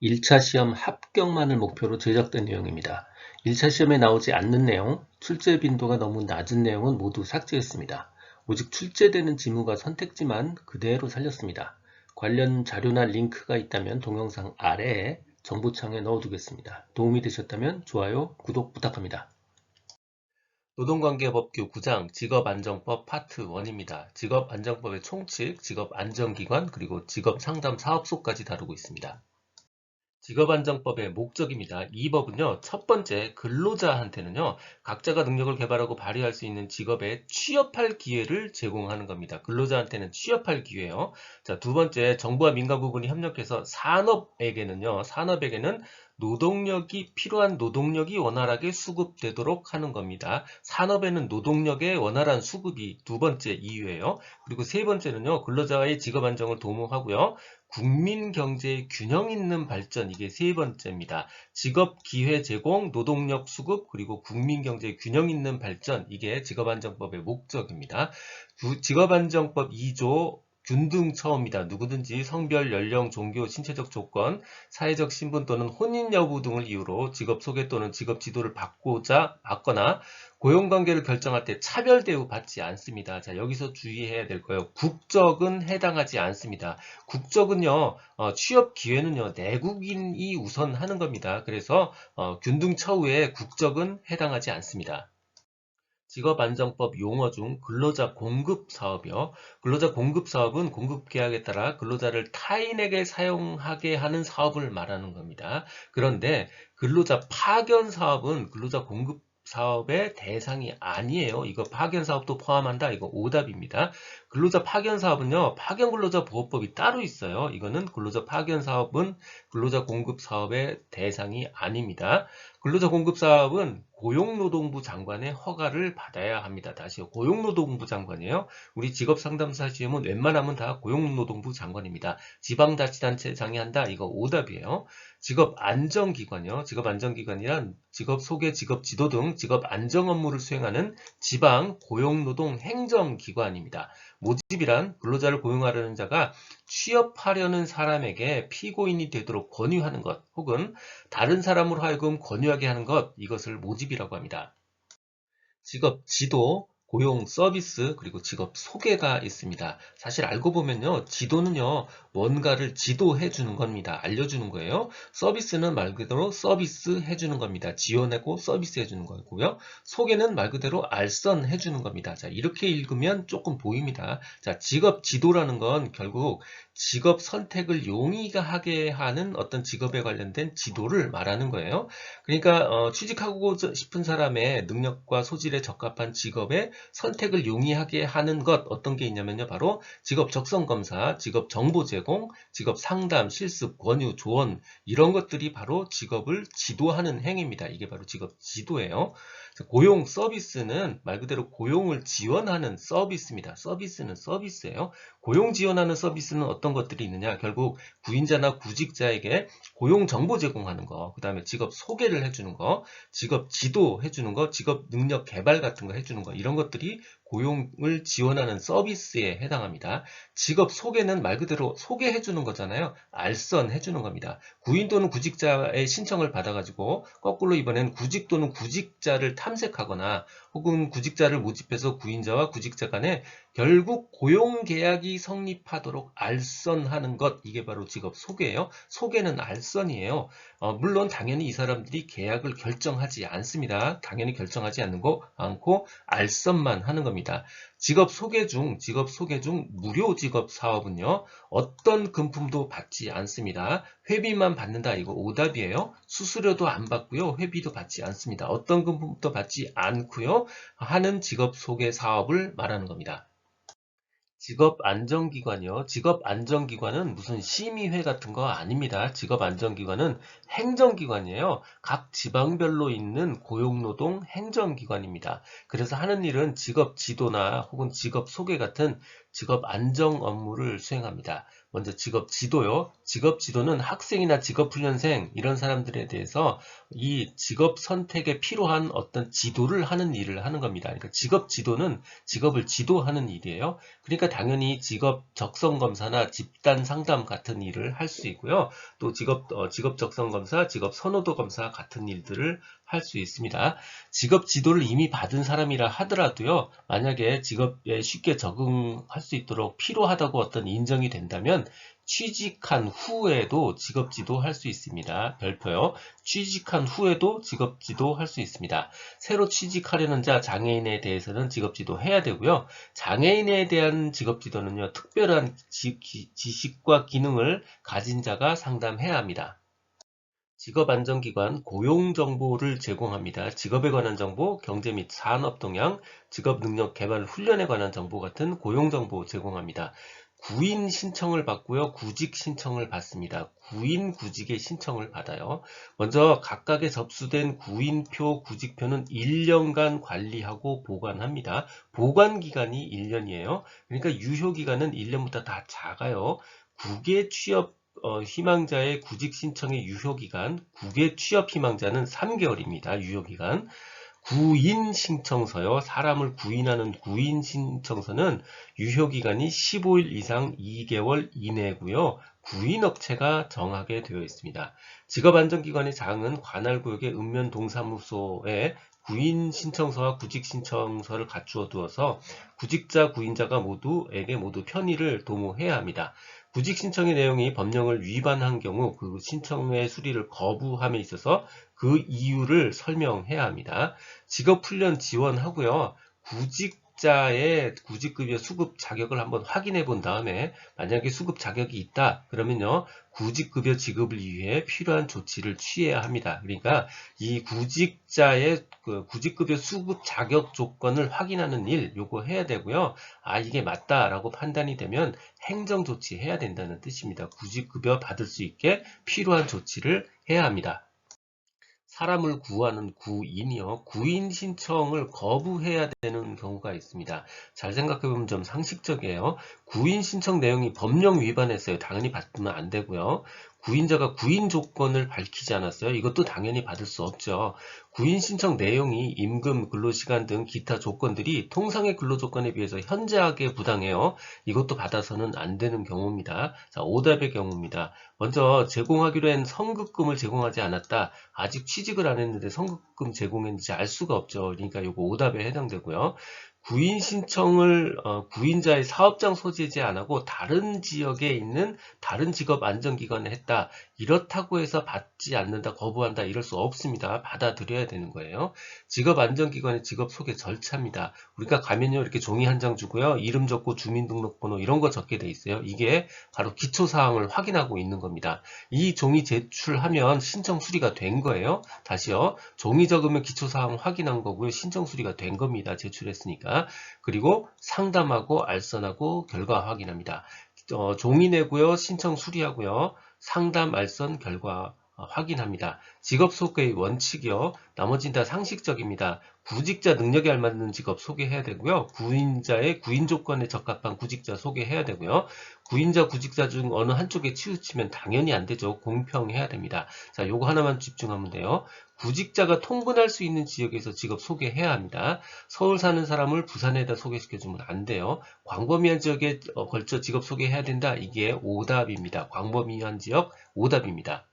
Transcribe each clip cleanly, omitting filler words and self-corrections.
1차 시험 합격만을 목표로 제작된 내용입니다. 1차 시험에 나오지 않는 내용, 출제 빈도가 너무 낮은 내용은 모두 삭제했습니다. 오직 출제되는 지문과 선택지만 그대로 살렸습니다. 관련 자료나 링크가 있다면 동영상 아래에 정보창에 넣어두겠습니다. 도움이 되셨다면 좋아요, 구독 부탁합니다. 노동관계법규 9장 직업안정법 파트 1입니다. 직업안정법의 총칙, 직업안정기관, 그리고 직업상담사업소까지 다루고 있습니다. 직업안정법의 목적입니다. 이 법은요, 첫 번째 근로자한테는요, 각자가 능력을 개발하고 발휘할 수 있는 직업에 취업할 기회를 제공하는 겁니다. 근로자한테는 취업할 기회요. 자, 두 번째 정부와 민간 부분이 협력해서 산업에게는 노동력이 필요한 노동력이 원활하게 수급되도록 하는 겁니다. 산업에는 노동력의 원활한 수급이 두 번째 이유예요. 그리고 세 번째는요, 근로자의 직업 안정을 도모하고요. 국민 경제의 균형 있는 발전, 이게 세 번째입니다. 직업 기회 제공, 노동력 수급, 그리고 국민 경제의 균형 있는 발전, 이게 직업안정법의 목적입니다. 직업안정법 2조 균등처우입니다. 누구든지 성별, 연령, 종교, 신체적 조건, 사회적 신분 또는 혼인 여부 등을 이유로 직업 소개 또는 직업 지도를 받거나 고용관계를 결정할 때 차별 대우 받지 않습니다. 자, 여기서 주의해야 될 거예요. 국적은 해당하지 않습니다. 국적은요, 취업 기회는요, 내국인이 우선하는 겁니다. 그래서 균등처우에 국적은 해당하지 않습니다. 직업안정법 용어 중 근로자 공급 사업이요. 근로자 공급 사업은 공급 계약에 따라 근로자를 타인에게 사용하게 하는 사업을 말하는 겁니다. 그런데 근로자 파견 사업은 근로자 공급 사업의 대상이 아니에요. 이거 파견 사업도 포함한다. 이거 오답입니다. 근로자 파견 사업은요, 파견 근로자 보호법이 따로 있어요. 이거는 근로자 파견 사업은 근로자 공급 사업의 대상이 아닙니다. 근로자 공급 사업은 고용노동부 장관의 허가를 받아야 합니다. 다시요. 고용노동부 장관이에요. 우리 직업상담사 시험은 웬만하면 다 고용노동부 장관입니다. 지방자치단체장이 한다. 이거 오답이에요. 직업안정기관이요. 직업안정기관이란 직업소개, 직업지도 등 직업안정 업무를 수행하는 지방 고용노동 행정기관입니다. 모집이란 근로자를 고용하려는 자가 취업하려는 사람에게 피고인이 되도록 권유하는 것, 혹은 다른 사람으로 하여금 권유하게 하는 것, 이것을 모집이라고 합니다. 직업 지도, 고용 서비스, 그리고 직업 소개가 있습니다. 사실 알고 보면요, 지도는요, 뭔가를 지도해 주는 겁니다. 알려주는 거예요. 서비스는 말 그대로 서비스 해주는 겁니다. 지원하고 서비스 해주는 거고요. 소개는 말 그대로 알선해 주는 겁니다. 자, 이렇게 읽으면 조금 보입니다. 자, 직업 지도라는 건 결국 직업 선택을 용이하게 하는 어떤 직업에 관련된 지도를 말하는 거예요. 그러니까 취직하고 싶은 사람의 능력과 소질에 적합한 직업의 선택을 용이하게 하는 것, 어떤 게 있냐면요. 바로 직업 적성 검사, 직업 정보 제공, 직업 상담, 실습, 권유, 조언, 이런 것들이 바로 직업을 지도하는 행위입니다. 이게 바로 직업 지도예요. 고용 서비스는 말 그대로 고용을 지원하는 서비스입니다. 서비스는 서비스예요. 고용 지원하는 서비스는 어떤 것들이 있느냐? 결국 구인자나 구직자에게 고용 정보 제공하는 거, 그 다음에 직업 소개를 해주는 거, 직업 지도 해주는 거, 직업 능력 개발 같은 거 해주는 거, 이런 것들이 고용을 지원하는 서비스에 해당합니다. 직업 소개는 말 그대로 소개해주는 거잖아요. 알선해주는 겁니다. 구인 또는 구직자의 신청을 받아가지고 거꾸로 이번엔 구직 또는 구직자를 탐색하거나 혹은 구직자를 모집해서 구인자와 구직자 간에 결국 고용계약이 성립하도록 알선하는 것, 이게 바로 직업 소개예요. 소개는 알선이에요. 물론 당연히 이 사람들이 계약을 결정하지 않습니다. 당연히 결정하지 않고 알선만 하는 겁니다. 직업 소개 중 무료 직업 사업은요, 어떤 금품도 받지 않습니다. 회비만 받는다. 이거 오답이에요. 수수료도 안 받고요. 회비도 받지 않습니다. 어떤 금품도 받지 않고요. 하는 직업 소개 사업을 말하는 겁니다. 직업안정기관이요. 직업안정기관은 무슨 심의회 같은 거 아닙니다. 직업안정기관은 행정기관이에요. 각 지방별로 있는 고용노동 행정기관입니다. 그래서 하는 일은 직업지도나 혹은 직업소개 같은 직업안정 업무를 수행합니다. 먼저 직업 지도요. 직업 지도는 학생이나 직업훈련생 이런 사람들에 대해서 이 직업 선택에 필요한 어떤 지도를 하는 일을 하는 겁니다. 그러니까 직업 지도는 직업을 지도하는 일이에요. 그러니까 당연히 직업 적성 검사나 집단 상담 같은 일을 할 수 있고요. 또 직업 적성 검사, 직업 선호도 검사 같은 일들을 할 수 있습니다. 직업 지도를 이미 받은 사람이라 하더라도요, 만약에 직업에 쉽게 적응할 수 있도록 필요하다고 어떤 인정이 된다면 취직한 후에도 직업 지도 할 수 있습니다. 별표요. 취직한 후에도 직업 지도 할 수 있습니다. 새로 취직하려는 자, 장애인에 대해서는 직업 지도 해야 되고요. 장애인에 대한 직업 지도는요, 특별한 지식과 기능을 가진 자가 상담해야 합니다. 직업안정기관 고용정보를 제공합니다. 직업에 관한 정보, 경제 및 산업 동향, 직업능력 개발 훈련에 관한 정보 같은 고용정보 제공합니다. 구인 신청을 받고요. 구직 신청을 받습니다. 구인, 구직의 신청을 받아요. 먼저 각각의 접수된 구인표, 구직표는 1년간 관리하고 보관합니다. 보관기간이 1년이에요. 그러니까 유효기간은 1년보다 다 작아요. 국외 취업 희망자의 구직 신청의 유효기간, 국외 취업 희망자는 3개월입니다. 유효기간. 구인 신청서요. 사람을 구인하는 구인 신청서는 유효기간이 15일 이상 2개월 이내고요. 구인업체가 정하게 되어 있습니다. 직업안정기관의 장은 관할구역의 읍면동사무소에 구인 신청서와 구직 신청서를 갖추어 두어서 구직자, 구인자가 모두에게 모두 편의를 도모해야 합니다. 구직 신청의 내용이 법령을 위반한 경우 그 신청의 수리를 거부함에 있어서 그 이유를 설명해야 합니다. 직업훈련 지원하고요. 구직자의 구직급여 수급 자격을 한번 확인해 본 다음에 만약에 수급 자격이 있다 그러면요. 구직급여 지급을 위해 필요한 조치를 취해야 합니다. 그러니까 이 구직자의 구직급여 수급 자격 조건을 확인하는 일 요거 해야 되고요. 아 이게 맞다라고 판단이 되면 행정조치 해야 된다는 뜻입니다. 구직급여 받을 수 있게 필요한 조치를 해야 합니다. 사람을 구하는 구인이요. 구인 신청을 거부해야 되는 경우가 있습니다. 잘 생각해보면 좀 상식적이에요. 구인 신청 내용이 법령 위반했어요. 당연히 받으면 안 되고요. 구인자가 구인 조건을 밝히지 않았어요. 이것도 당연히 받을 수 없죠. 구인 신청 내용이 임금, 근로시간 등 기타 조건들이 통상의 근로조건에 비해서 현저하게 부당해요. 이것도 받아서는 안 되는 경우입니다. 자, 오답의 경우입니다. 먼저 제공하기로 한 성급금을 제공하지 않았다. 아직 취직을 안 했는데 성급금 제공했는지 알 수가 없죠. 그러니까 이거 오답에 해당되고요. 구인 신청을 구인자의 사업장 소재지 안 하고 다른 지역에 있는 다른 직업 안정기관에 했다. 이렇다고 해서 받지 않는다, 거부한다 이럴 수 없습니다. 받아들여야 되는 거예요. 직업 안정기관의 직업 소개 절차입니다. 우리가 가면요 이렇게 종이 한 장 주고요. 이름 적고 주민등록번호 이런 거 적게 돼 있어요. 이게 바로 기초사항을 확인하고 있는 겁니다. 이 종이 제출하면 신청 수리가 된 거예요. 다시요. 종이 적으면 기초사항 확인한 거고요. 신청 수리가 된 겁니다. 제출했으니까. 그리고 상담하고 알선하고 결과 확인합니다. 종이 내고요. 신청 수리하고요. 상담, 알선, 결과 확인합니다. 직업 소개의 원칙이요. 나머지는 다 상식적입니다. 구직자 능력에 알맞는 직업 소개해야 되고요. 구인자의 구인 조건에 적합한 구직자 소개해야 되고요. 구인자, 구직자 중 어느 한쪽에 치우치면 당연히 안 되죠. 공평해야 됩니다. 자, 요거 하나만 집중하면 돼요. 구직자가 통근할 수 있는 지역에서 직업 소개해야 합니다. 서울 사는 사람을 부산에다 소개시켜주면 안 돼요. 광범위한 지역에 걸쳐 직업 소개해야 된다. 이게 오답입니다. 광범위한 지역 오답입니다.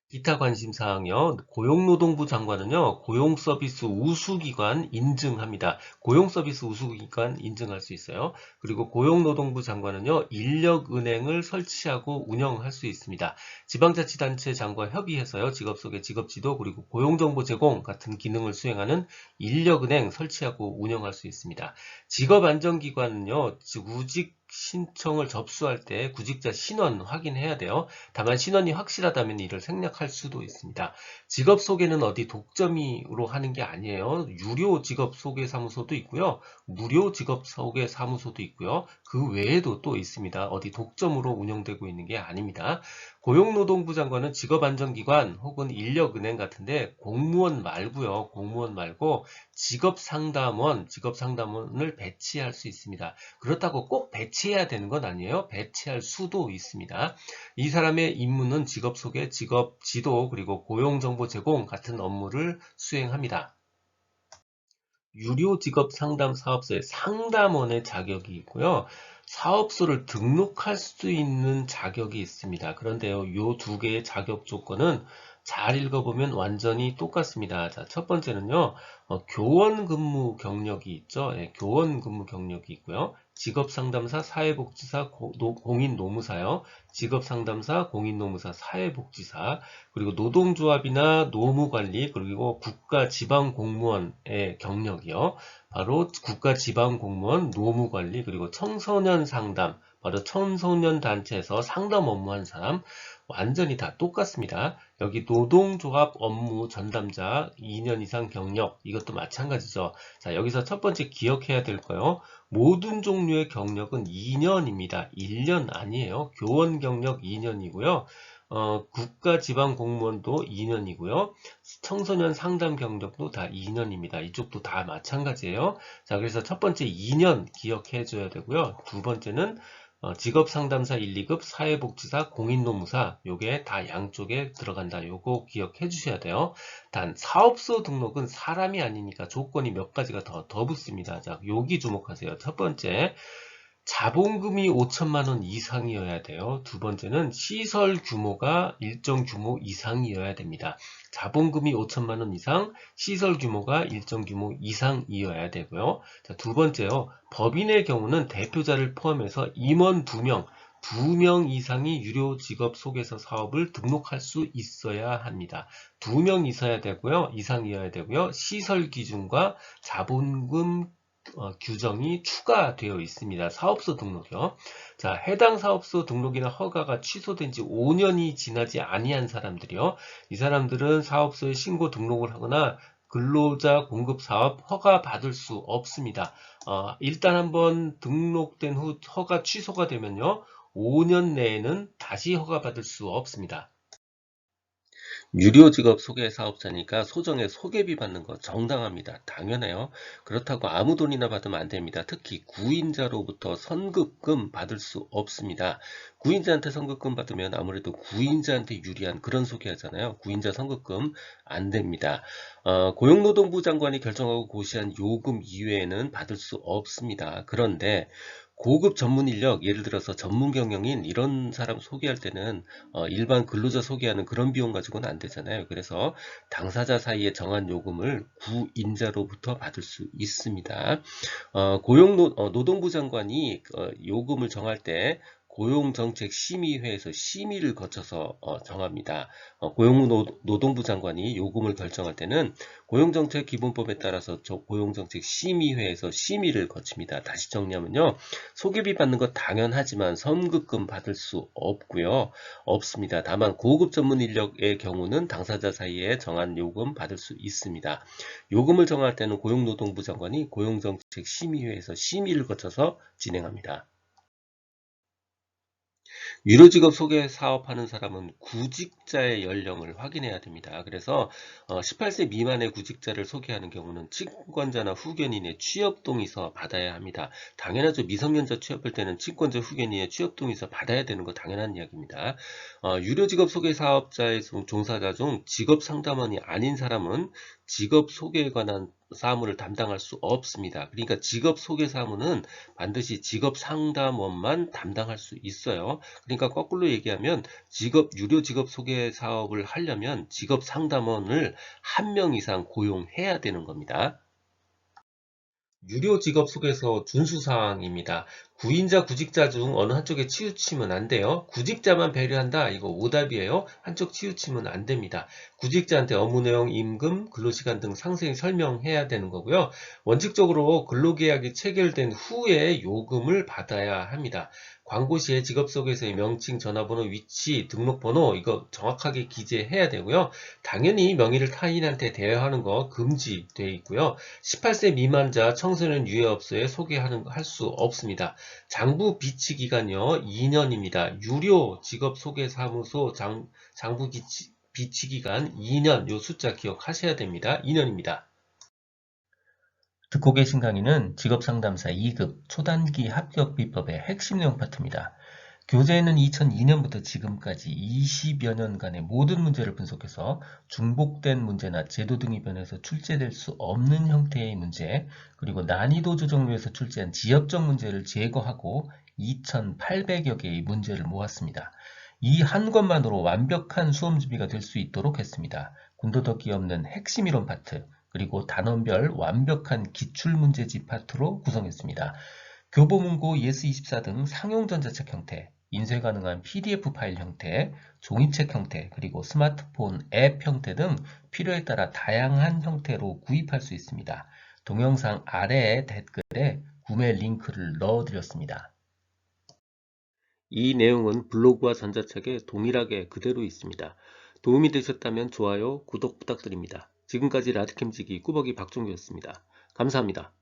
기타 관심사항요. 고용노동부 장관은요. 고용서비스 우수기관 인증합니다. 고용서비스 우수기관 인증할 수 있어요. 그리고 고용노동부 장관은요. 인력은행을 설치하고 운영할 수 있습니다. 지방자치단체 장과 협의해서요. 직업소개, 직업지도 그리고 고용정보 제공 같은 기능을 수행하는 인력은행 설치하고 운영할 수 있습니다. 직업안정기관은요. 구직 신청을 접수할 때 구직자 신원 확인해야 돼요. 다만 신원이 확실하다면 이를 생략할 수도 있습니다. 직업 소개는 어디 독점으로 하는 게 아니에요. 유료 직업 소개 사무소도 있고요. 무료 직업 소개 사무소도 있고요. 그 외에도 또 있습니다. 어디 독점으로 운영되고 있는 게 아닙니다. 고용노동부 장관은 직업안정기관 혹은 인력은행 같은데 공무원 말고요. 공무원 말고 직업상담원을 배치할 수 있습니다. 그렇다고 꼭 배치 배치해야 되는 건 아니에요. 배치할 수도 있습니다. 이 사람의 임무는 직업 소개, 직업 지도, 그리고 고용정보 제공 같은 업무를 수행합니다. 유료 직업 상담 사업소의 상담원의 자격이 있고요. 사업소를 등록할 수 있는 자격이 있습니다. 그런데요, 이 두 개의 자격 조건은 잘 읽어보면 완전히 똑같습니다. 자, 첫 번째는요, 교원 근무 경력이 있죠. 예, 교원 근무 경력이 있고요. 직업상담사, 사회복지사, 공인노무사요. 직업상담사, 공인노무사, 사회복지사, 그리고 노동조합이나 노무관리, 그리고 국가지방공무원의 경력이요. 바로 국가지방공무원, 노무관리, 그리고 청소년 상담, 바로 청소년 단체에서 상담 업무한 사람, 완전히 다 똑같습니다. 여기 노동조합 업무 전담자 2년 이상 경력, 이것도 마찬가지죠. 자, 여기서 첫 번째 기억해야 될 거요. 모든 종류의 경력은 2년입니다. 1년 아니에요. 교원 경력 2년이고요. 국가지방공무원도 2년이고요. 청소년 상담 경력도 다 2년입니다. 이쪽도 다 마찬가지예요. 자, 그래서 첫 번째 2년 기억해 줘야 되고요. 두 번째는 직업상담사 1, 2급, 사회복지사, 공인노무사, 요게 다 양쪽에 들어간다. 요거 기억해 주셔야 돼요. 단 사업소 등록은 사람이 아니니까 조건이 몇 가지가 더 붙습니다. 자, 여기 주목하세요. 첫 번째, 자본금이 5천만 원 이상이어야 돼요. 두 번째는 시설 규모가 일정 규모 이상이어야 됩니다. 자본금이 5천만 원 이상, 시설 규모가 일정 규모 이상이어야 되고요. 자, 두 번째요. 법인의 경우는 대표자를 포함해서 임원 2명, 2명 이상이 유료 직업 소개서 사업을 등록할 수 있어야 합니다. 2명 이상이어야 되고요. 시설 기준과 자본금 규정이 추가되어 있습니다. 사업소 등록이요. 자, 해당 사업소 등록이나 허가가 취소된 지 5년이 지나지 아니한 사람들이요. 이 사람들은 사업소에 신고 등록을 하거나 근로자 공급 사업 허가 받을 수 없습니다. 일단 한번 등록된 후 허가 취소가 되면요. 5년 내에는 다시 허가 받을 수 없습니다. 유료 직업 소개 사업자니까 소정의 소개비 받는 거 정당합니다. 당연해요. 그렇다고 아무 돈이나 받으면 안 됩니다. 특히 구인자로부터 선급금 받을 수 없습니다. 구인자한테 선급금 받으면 아무래도 구인자한테 유리한 그런 소개하잖아요. 구인자 선급금 안 됩니다. 고용노동부 장관이 결정하고 고시한 요금 이외에는 받을 수 없습니다. 그런데 고급 전문 인력, 예를 들어서 전문 경영인 이런 사람 소개할 때는 일반 근로자 소개하는 그런 비용 가지고는 안 되잖아요. 그래서 당사자 사이에 정한 요금을 구인자로부터 받을 수 있습니다. 노동부 장관이 요금을 정할 때 고용정책심의회에서 심의를 거쳐서 정합니다. 고용노동부 장관이 요금을 결정할 때는 고용정책기본법에 따라서 고용정책심의회에서 심의를 거칩니다. 다시 정리하면요. 소개비 받는 거 당연하지만 선급금 받을 수 없고요. 없습니다. 다만 고급 전문 인력의 경우는 당사자 사이에 정한 요금 받을 수 있습니다. 요금을 정할 때는 고용노동부 장관이 고용정책심의회에서 심의를 거쳐서 진행합니다. 유료직업 소개 사업하는 사람은 구직자의 연령을 확인해야 됩니다. 그래서 18세 미만의 구직자를 소개하는 경우는 친권자나 후견인의 취업동의서 받아야 합니다. 당연하죠. 미성년자 취업할 때는 친권자 후견인의 취업동의서 받아야 되는 거 당연한 이야기입니다. 유료직업 소개 사업자의 종사자 중 직업상담원이 아닌 사람은 직업 소개에 관한 사무를 담당할 수 없습니다. 그러니까 직업 소개 사무는 반드시 직업 상담원만 담당할 수 있어요. 그러니까 거꾸로 얘기하면 유료 직업 소개 사업을 하려면 직업 상담원을 1명 이상 고용해야 되는 겁니다. 유료 직업 소개서 준수사항입니다. 구인자, 구직자 중 어느 한쪽에 치우치면 안 돼요. 구직자만 배려한다. 이거 오답이에요. 한쪽 치우치면 안 됩니다. 구직자한테 업무 내용, 임금, 근로시간 등 상세히 설명해야 되는 거고요. 원칙적으로 근로계약이 체결된 후에 요금을 받아야 합니다. 광고 시에 직업 소개서의 명칭, 전화번호, 위치, 등록번호 이거 정확하게 기재해야 되고요. 당연히 명의를 타인한테 대여하는 거 금지되어 있고요. 18세 미만자 청소년 유해업소에 할 수 없습니다. 장부 비치 기간요 2년입니다. 유료 직업 소개 사무소 장부 비치 기간 2년 요 숫자 기억하셔야 됩니다. 2년입니다. 듣고 계신 강의는 직업상담사 2급 초단기 합격 비법의 핵심 내용 파트입니다. 교재에는 2002년부터 지금까지 20여 년간의 모든 문제를 분석해서 중복된 문제나 제도 등이 변해서 출제될 수 없는 형태의 문제, 그리고 난이도 조정료에서 출제한 지역적 문제를 제거하고 2,800여 개의 문제를 모았습니다. 이 한 것만으로 완벽한 수험 준비가 될 수 있도록 했습니다. 군더더기 없는 핵심 이론 파트, 그리고 단원별 완벽한 기출문제집 파트로 구성했습니다. 교보문고 예스24 등 상용 전자책 형태, 인쇄 가능한 PDF 파일 형태, 종이책 형태, 그리고 스마트폰 앱 형태 등 필요에 따라 다양한 형태로 구입할 수 있습니다. 동영상 아래의 댓글에 구매 링크를 넣어드렸습니다. 이 내용은 블로그와 전자책에 동일하게 그대로 있습니다. 도움이 되셨다면 좋아요, 구독 부탁드립니다. 지금까지 라디캠지기 꾸벅이 박종규였습니다. 감사합니다.